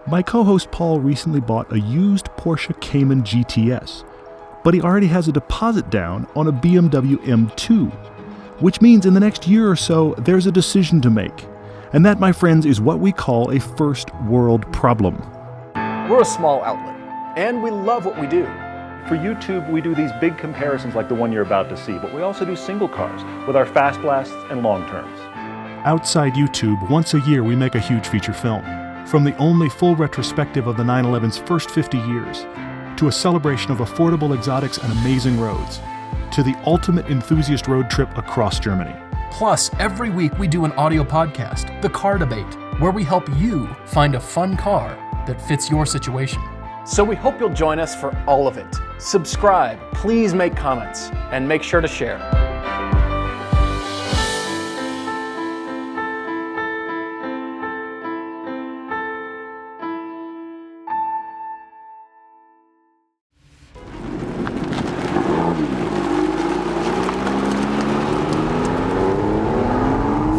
My co-host Paul recently bought a used Porsche Cayman GTS, but he already has a deposit down on a BMW M2, which means in the next year or so there's a decision to make. And that, my friends, is what we call a first world problem. We're a small outlet, and we love what we do. For YouTube, we do these big comparisons like the one you're about to see, but we also do single cars with our fast blasts and long terms. Outside YouTube, once a year we make a huge feature film. From the only full retrospective of the 911's first 50 years, to a celebration of affordable exotics and amazing roads, to the ultimate enthusiast road trip across Germany. Plus, every week we do an audio podcast, The Car Debate, where we help you find a fun car that fits your situation. So we hope you'll join us for all of it. Subscribe, please make comments, and make sure to share.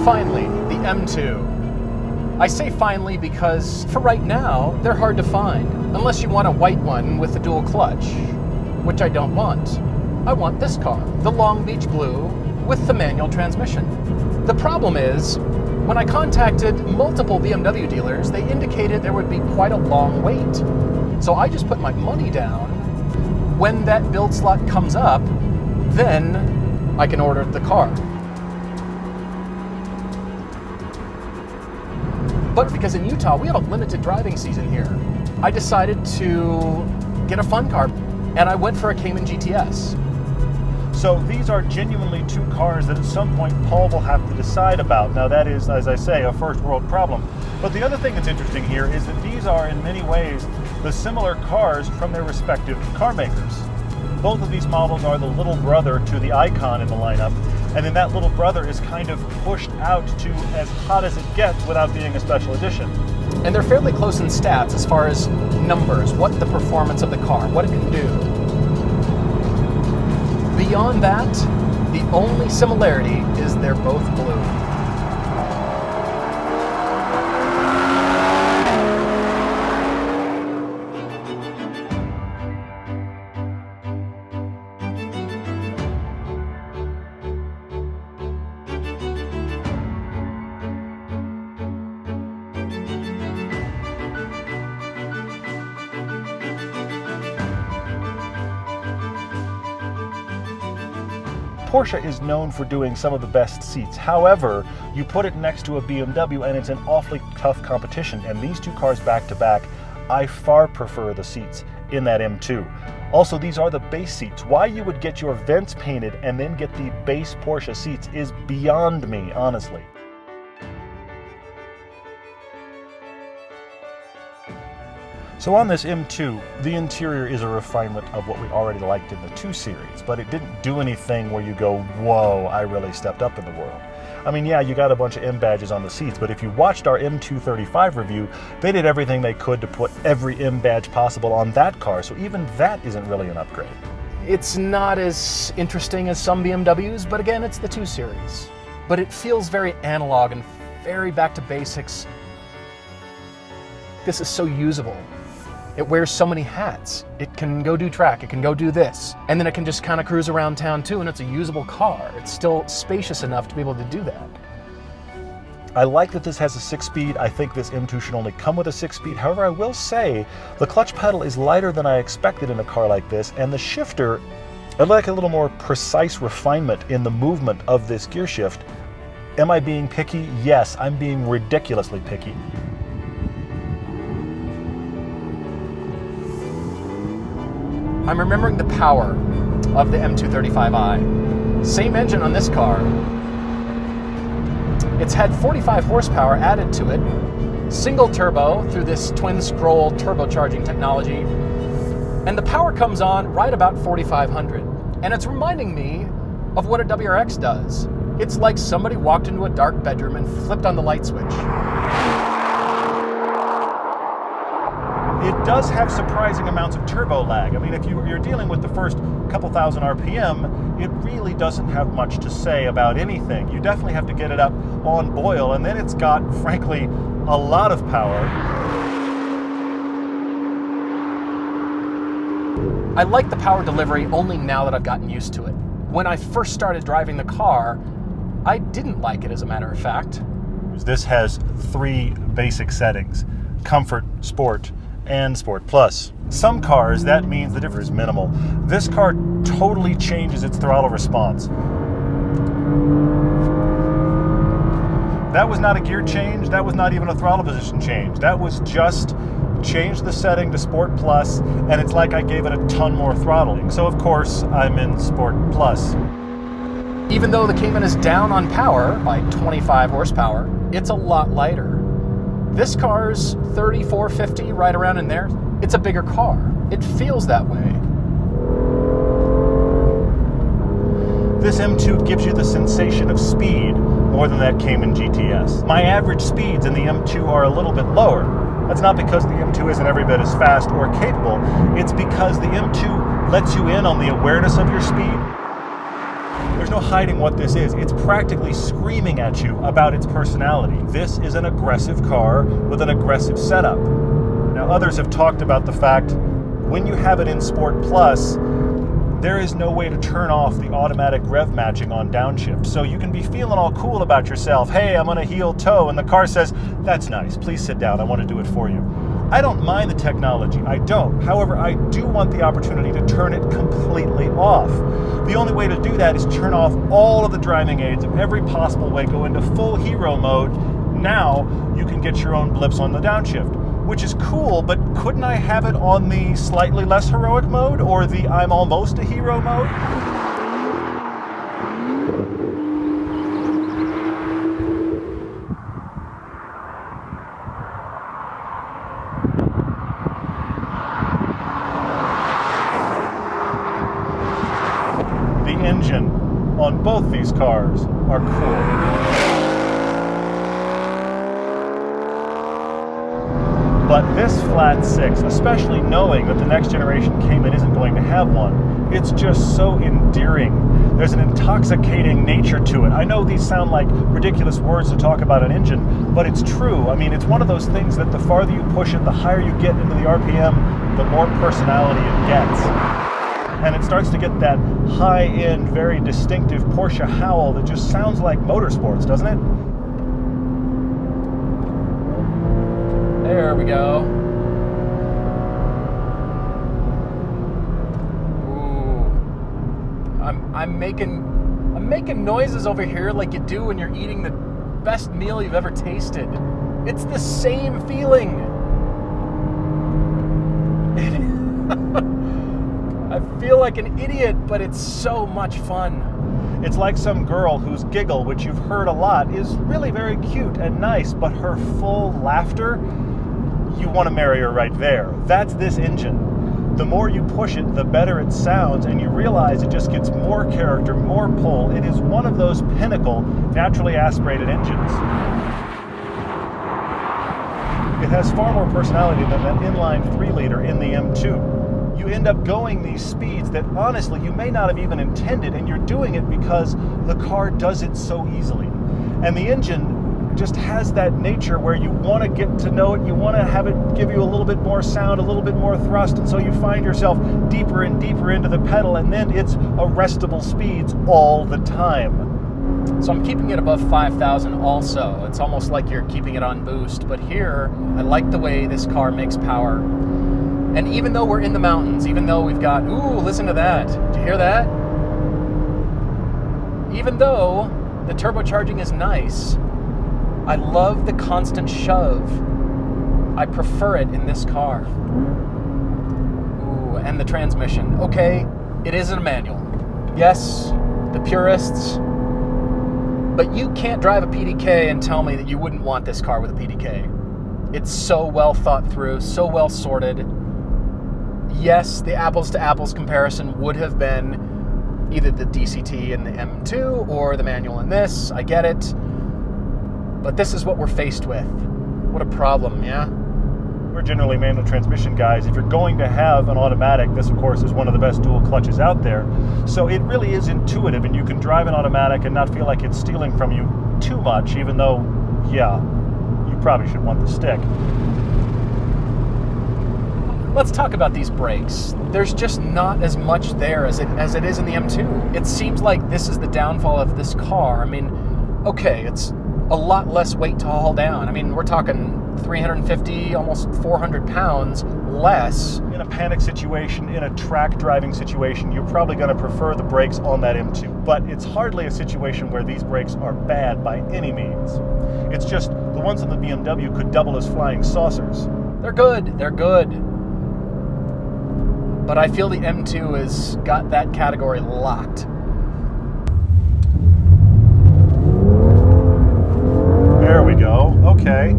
Finally, the M2. I say finally because for right now, they're hard to find, unless you want a white one with a dual clutch, which I don't want. I want this car, the Long Beach Blue with the manual transmission. The problem is, when I contacted multiple BMW dealers, they indicated there would be quite a long wait. So I just put my money down. When that build slot comes up, then I can order the car. But because in Utah, we have a limited driving season here, I decided to get a fun car, and I went for a Cayman GTS. So these are genuinely two cars that at some point Paul will have to decide about. Now that is, as I say, a first world problem. But the other thing that's interesting here is that these are in many ways the similar cars from their respective car makers. Both of these models are the little brother to the Icon in the lineup, and then that little brother is kind of pushed out to as hot as it gets without being a special edition. And they're fairly close in stats as far as numbers, what the performance of the car, what it can do. Beyond that, the only similarity is they're both blue. Porsche is known for doing some of the best seats. However, you put it next to a BMW and it's an awfully tough competition. And these two cars back to back, I far prefer the seats in that M2. Also, these are the base seats. Why you would get your vents painted and then get the base Porsche seats is beyond me, honestly. So on this M2, the interior is a refinement of what we already liked in the 2 Series, but it didn't do anything where you go, whoa, I really stepped up in the world. I mean, yeah, you got a bunch of M badges on the seats, but if you watched our M235 review, they did everything they could to put every M badge possible on that car, so even that isn't really an upgrade. It's not as interesting as some BMWs, but again, it's the 2 Series. But it feels very analog and very back to basics. This is so usable. It wears so many hats. It can go do track, it can go do this, and then it can just kind of cruise around town too, and it's a usable car. It's still spacious enough to be able to do that. I like that this has a 6-speed. I think this M2 should only come with a 6-speed. However, I will say the clutch pedal is lighter than I expected in a car like this, and the shifter, I'd like a little more precise refinement in the movement of this gear shift. Am I being picky? Yes, I'm being ridiculously picky. I'm remembering the power of the M235i. Same engine on this car. It's had 45 horsepower added to it, single turbo through this twin scroll turbocharging technology, and the power comes on right about 4,500. And it's reminding me of what a WRX does. It's like somebody walked into a dark bedroom and flipped on the light switch. It does have surprising amounts of turbo lag. I mean, if you're dealing with the first couple thousand RPM, it really doesn't have much to say about anything. You definitely have to get it up on boil, and then it's got, frankly, a lot of power. I like the power delivery only now that I've gotten used to it. When I first started driving the car, I didn't like it, as a matter of fact. This has 3 basic settings: Comfort, Sport, and Sport Plus. Some cars, that means the difference is minimal. This car totally changes its throttle response. That was not a gear change. That was not even a throttle position change. That was just change the setting to Sport Plus, and it's like I gave it a ton more throttling. So of course, I'm in Sport Plus. Even though the Cayman is down on power by 25 horsepower, it's a lot lighter. This car's 3450, right around in there. It's a bigger car. It feels that way. This M2 gives you the sensation of speed more than that Cayman GTS. My average speeds in the M2 are a little bit lower. That's not because the M2 isn't every bit as fast or capable. It's because the M2 lets you in on the awareness of your speed. There's no hiding what this is. It's practically screaming at you about its personality. This is an aggressive car with an aggressive setup. Now, others have talked about the fact when you have it in Sport Plus, there is no way to turn off the automatic rev matching on downshift. So you can be feeling all cool about yourself. Hey, I'm on a heel toe, and the car says, that's nice, please sit down, I want to do it for you. I don't mind the technology, I don't. However, I do want the opportunity to turn it completely off. The only way to do that is turn off all of the driving aids of every possible way, go into full hero mode. Now you can get your own blips on the downshift, which is cool, but couldn't I have it on the slightly less heroic mode or the I'm almost a hero mode? The engine on both these cars are cool. But this flat 6, especially knowing that the next generation Cayman isn't going to have one, it's just so endearing. There's an intoxicating nature to it. I know these sound like ridiculous words to talk about an engine, but it's true. I mean, it's one of those things that the farther you push it, the higher you get into the RPM, the more personality it gets. And it starts to get that high-end, very distinctive Porsche howl that just sounds like motorsports, doesn't it? There we go. Ooh. I'm making noises over here like you do when you're eating the best meal you've ever tasted. It's the same feeling. I feel like an idiot, but it's so much fun. It's like some girl whose giggle, which you've heard a lot, is really very cute and nice, but her full laughter, you want to marry her right there. That's this engine. The more you push it, the better it sounds, and you realize it just gets more character, more pull. It is one of those pinnacle, naturally aspirated engines. It has far more personality than that inline 3-liter in the M2. You end up going these speeds that honestly you may not have even intended, and you're doing it because the car does it so easily. And the engine just has that nature where you want to get to know it, you want to have it give you a little bit more sound, a little bit more thrust, and so you find yourself deeper and deeper into the pedal, and then it's arrestable speeds all the time. So I'm keeping it above 5,000 also. It's almost like you're keeping it on boost, but here I like the way this car makes power. And even though we're in the mountains, even though we've got, ooh, listen to that. Did you hear that? Even though the turbocharging is nice, I love the constant shove. I prefer it in this car. Ooh, and the transmission. Okay, it isn't a manual. Yes, the purists, but you can't drive a PDK and tell me that you wouldn't want this car with a PDK. It's so well thought through, so well sorted. Yes, the apples to apples comparison would have been either the DCT in the M2 or the manual in this. I get it. But this is what we're faced with. What a problem, yeah? We're generally manual transmission guys. If you're going to have an automatic, this of course is one of the best dual clutches out there. So it really is intuitive, and you can drive an automatic and not feel like it's stealing from you too much, even though, yeah, you probably should want the stick. Let's talk about these brakes. There's just not as much there as it is in the M2. It seems like this is the downfall of this car. I mean, okay, it's a lot less weight to haul down. I mean, we're talking 350, almost 400 pounds less. In a panic situation, in a track driving situation, you're probably going to prefer the brakes on that M2. But it's hardly a situation where these brakes are bad by any means. It's just the ones on the BMW could double as flying saucers. They're good. But I feel the M2 has got that category locked. There we go. Okay.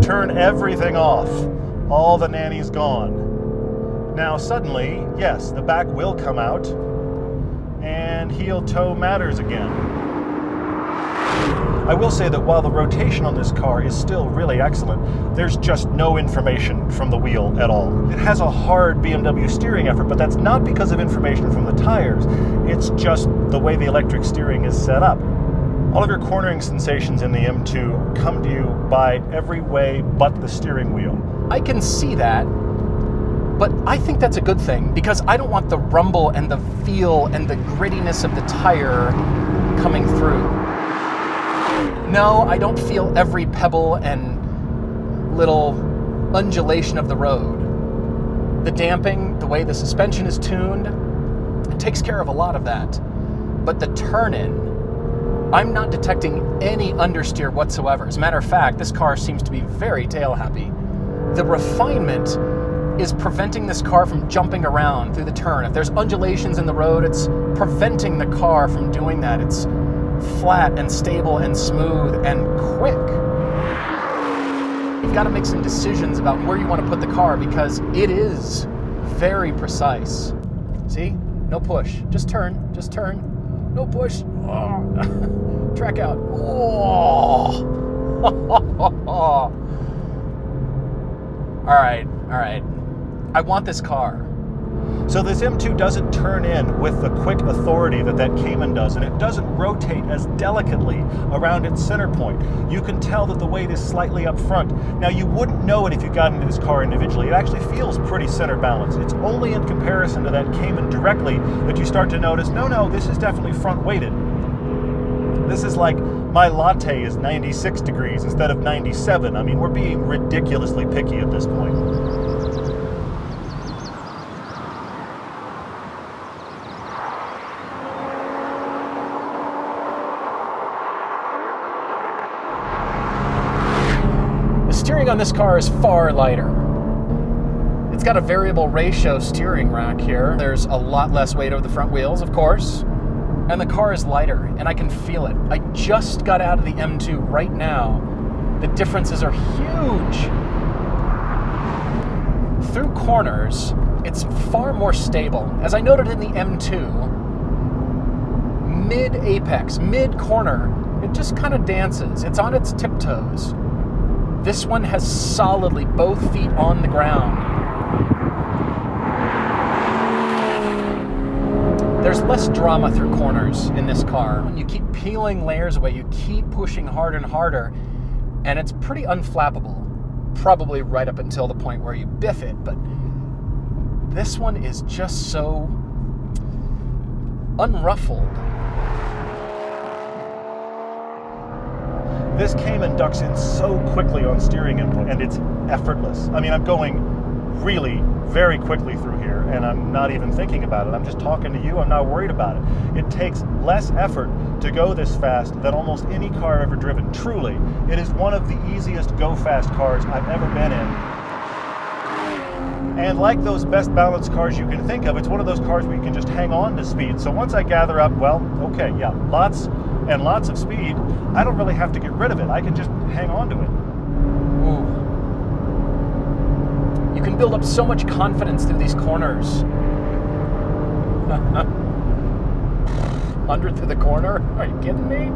Turn everything off. All the nanny's gone. Now suddenly, yes, the back will come out and heel toe matters again. I will say that while the rotation on this car is still really excellent, there's just no information from the wheel at all. It has a hard BMW steering effort, but that's not because of information from the tires. It's just the way the electric steering is set up. All of your cornering sensations in the M2 come to you by every way but the steering wheel. I can see that, but I think that's a good thing because I don't want the rumble and the feel and the grittiness of the tire coming through. No, I don't feel every pebble and little undulation of the road. The damping, the way the suspension is tuned, it takes care of a lot of that. But the turn-in, I'm not detecting any understeer whatsoever. As a matter of fact, this car seems to be very tail happy. The refinement is preventing this car from jumping around through the turn. If there's undulations in the road, it's preventing the car from doing that. It's flat and stable and smooth and quick. You've got to make some decisions about where you want to put the car because it is very precise. See? No push. Just turn. No push. Oh. Track out. Oh. All right. I want this car. So this M2 doesn't turn in with the quick authority that Cayman does, and it doesn't rotate as delicately around its center point. You can tell that the weight is slightly up front. Now, you wouldn't know it if you got into this car individually. It actually feels pretty center balanced. It's only in comparison to that Cayman directly that you start to notice, no, this is definitely front weighted. This is like my latte is 96 degrees instead of 97. I mean, we're being ridiculously picky at this point. Steering on this car is far lighter. It's got a variable ratio steering rack here. There's a lot less weight over the front wheels, of course, and the car is lighter, and I can feel it. I just got out of the M2 right now. The differences are huge. Through corners, it's far more stable. As I noted in the M2, mid-apex, mid-corner, it just kind of dances. It's on its tiptoes. This one has solidly both feet on the ground. There's less drama through corners in this car. When you keep peeling layers away, you keep pushing harder and harder, and it's pretty unflappable. Probably right up until the point where you biff it, but this one is just so unruffled. This Cayman ducks in so quickly on steering input, and it's effortless. I mean, I'm going really very quickly through here, and I'm not even thinking about it. I'm just talking to you. I'm not worried about it. It takes less effort to go this fast than almost any car I've ever driven. Truly, it is one of the easiest go-fast cars I've ever been in. And like those best balanced cars you can think of, it's one of those cars where you can just hang on to speed. So once I gather up, well, okay, yeah, lots and lots of speed, I don't really have to get rid of it. I can just hang on to it. Ooh. You can build up so much confidence through these corners. 100 through the corner? Are you kidding me?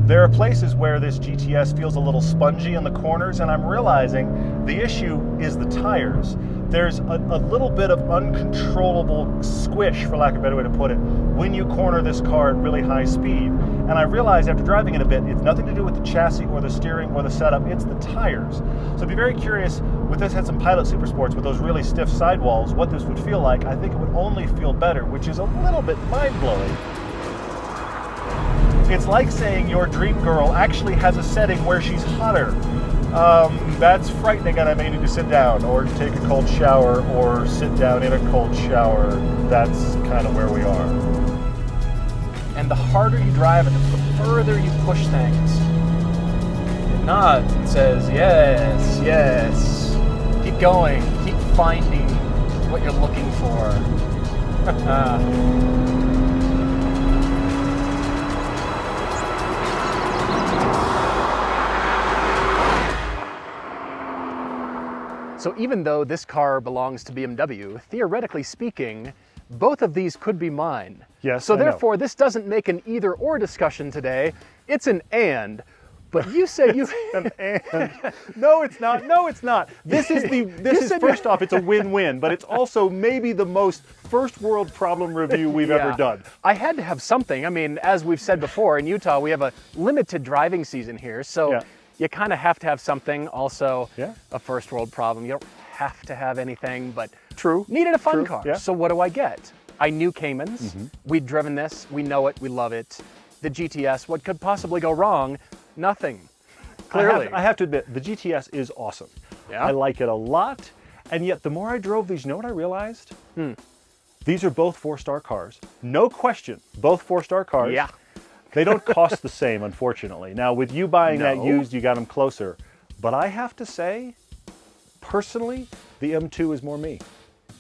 There are places where this GTS feels a little spongy in the corners, and I'm realizing the issue is the tires. there's a little bit of uncontrollable squish, for lack of a better way to put it, when you corner this car at really high speed. And I realized after driving it a bit, it's nothing to do with the chassis or the steering or the setup, it's the tires. So I'd be very curious, with this had some Pilot Super Sports with those really stiff sidewalls, what this would feel like. I think it would only feel better, which is a little bit mind-blowing. It's like saying your dream girl actually has a setting where she's hotter. That's frightening, and I may need to sit down or take a cold shower or sit down in a cold shower. That's kind of where we are. And the harder you drive it, the further you push things. It nods and says, yes, yes. Keep going. Keep finding what you're looking for. So even though this car belongs to BMW, theoretically speaking, both of these could be mine. Yes, so I know. therefore, this doesn't make an either-or discussion today. It's an and. But you said you... An and. No, it's not. No, it's not. This is first off, it's a win-win, but it's also maybe the most first world problem review we've ever done. I had to have something. I mean, as we've said before, in Utah, we have a limited driving season here, so you kind of have to have something. Also, a first world problem. You don't have to have anything, but needed a fun car. Yeah. So what do I get? I knew Caymans. We'd driven this. We know it. We love it. The GTS, what could possibly go wrong? Nothing. Clearly. I have to admit, the GTS is awesome. Yeah. I like it a lot, and yet the more I drove these, you know what I realized? These are both 4-star cars. No question, both 4-star cars. Yeah. They don't cost the same, unfortunately. Now, with you buying that used, you got them closer. But I have to say, personally, the M2 is more me.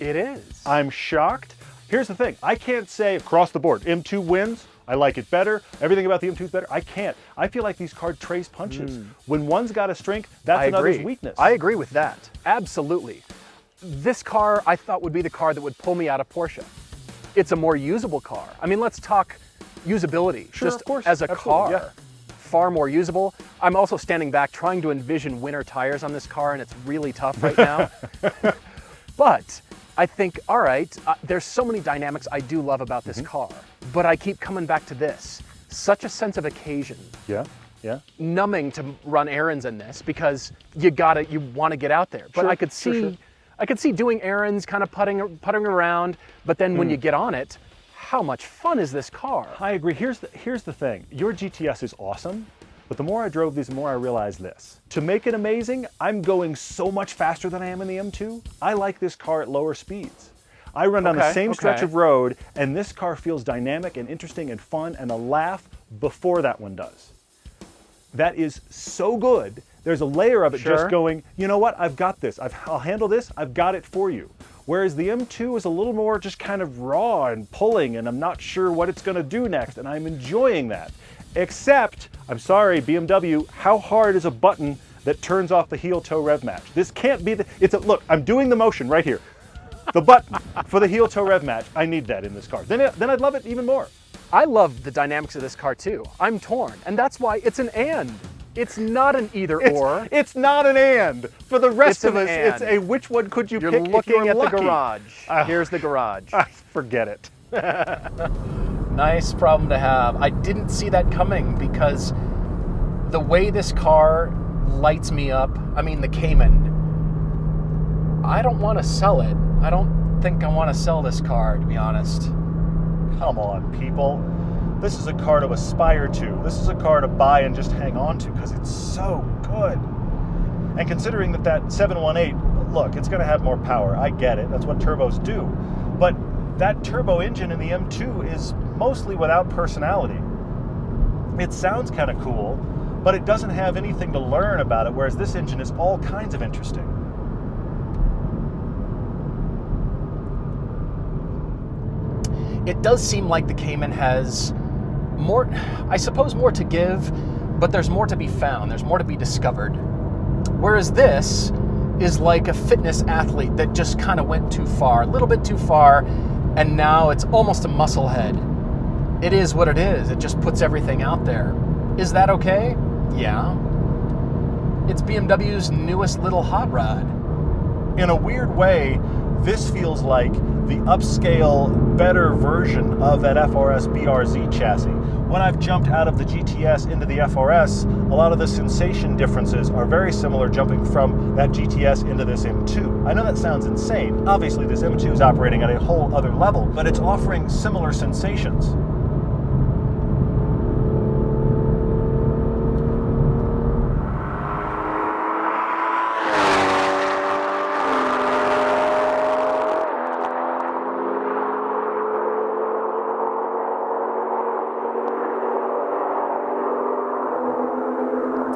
It is. I'm shocked. Here's the thing. I can't say across the board, M2 wins. I like it better. Everything about the M2 is better. I can't. I feel like these cars trace punches. When one's got a strength, that's another's weakness. I agree with that. Absolutely. This car, I thought, would be the car that would pull me out of Porsche. It's a more usable car. I mean, let's talk usability. Sure, just of course. as a Absolutely, car. Far more usable. I'm also standing back trying to envision winter tires on this car, and it's really tough right now. But I think, all right, there's so many dynamics I do love about this car, but I keep coming back to this. Such a sense of occasion. Yeah. Numbing to run errands in this because you want to get out there. But I could see doing errands, kind of putting around, but then when you get on it, how much fun is this car? I agree. Here's the thing. Your GTS is awesome, but the more I drove these, the more I realized this. To make it amazing, I'm going so much faster than I am in the M2. I like this car at lower speeds. I run down the same stretch of road, and this car feels dynamic and interesting and fun and a laugh before that one does. That is so good. There's a layer of it just going, you know what, I've got this. I'll handle this. I've got it for you. Whereas the M2 is a little more just kind of raw and pulling, and I'm not sure what it's going to do next, and I'm enjoying that. Except, I'm sorry, BMW, how hard is a button that turns off the heel-toe rev match? This can't be look, I'm doing the motion right here. The button for the heel-toe rev match, I need that in this car. Then I'd love it even more. I love the dynamics of this car too. I'm torn, and that's why it's an and. It's not an either-or. It's not an and. For the rest of us, and. it's a which one could you You're pick looking if you're at lucky. the garage. Here's the garage. Forget it. Nice problem to have. I didn't see that coming because the way this car lights me up, I mean the Cayman, I don't want to sell it. I don't think I want to sell this car, to be honest. Come on, people. This is a car to aspire to. This is a car to buy and just hang on to because it's so good. And considering that 718, look, it's going to have more power. I get it. That's what turbos do. But that turbo engine in the M2 is mostly without personality. It sounds kind of cool, but it doesn't have anything to learn about it, whereas this engine is all kinds of interesting. It does seem like the Cayman has more, I suppose, more to give, but there's more to be found. There's more to be discovered. Whereas this is like a fitness athlete that just kind of went too far, a little bit too far, and now it's almost a musclehead. It is what it is. It just puts everything out there. Is that okay? Yeah. It's BMW's newest little hot rod. In a weird way, this feels like the upscale, better version of that FRS BRZ chassis. When I've jumped out of the GTS into the FRS, a lot of the sensation differences are very similar jumping from that GTS into this M2. I know that sounds insane. Obviously, this M2 is operating at a whole other level, but it's offering similar sensations.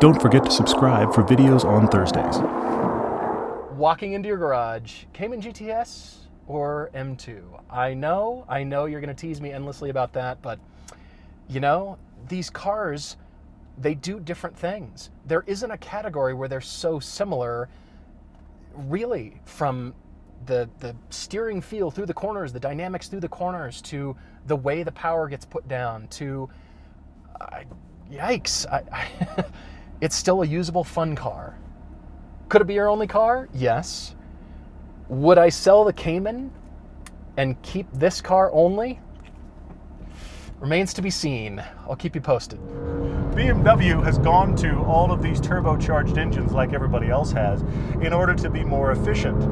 Don't forget to subscribe for videos on Thursdays. Walking into your garage, Cayman GTS or M2? I know you're going to tease me endlessly about that, but you know, these cars, they do different things. There isn't a category where they're so similar, really, from the steering feel through the corners, the dynamics through the corners, to the way the power gets put down, to, yikes, it's still a usable, fun car. Could it be your only car? Yes. Would I sell the Cayman and keep this car only? Remains to be seen. I'll keep you posted. BMW has gone to all of these turbocharged engines like everybody else has in order to be more efficient.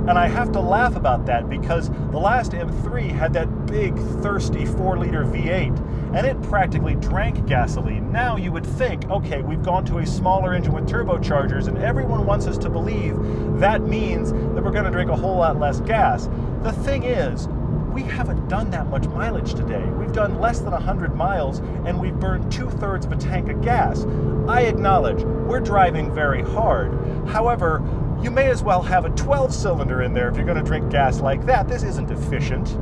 And I have to laugh about that because the last M3 had that big, thirsty 4-liter V8, and it practically drank gasoline. Now you would think, okay, we've gone to a smaller engine with turbochargers, and everyone wants us to believe that means that we're going to drink a whole lot less gas. The thing is, we haven't done that much mileage today. We've done less than 100 miles, and we've burned 2/3 of a tank of gas. I acknowledge, we're driving very hard. However, you may as well have a 12-cylinder in there if you're going to drink gas like that. This isn't efficient.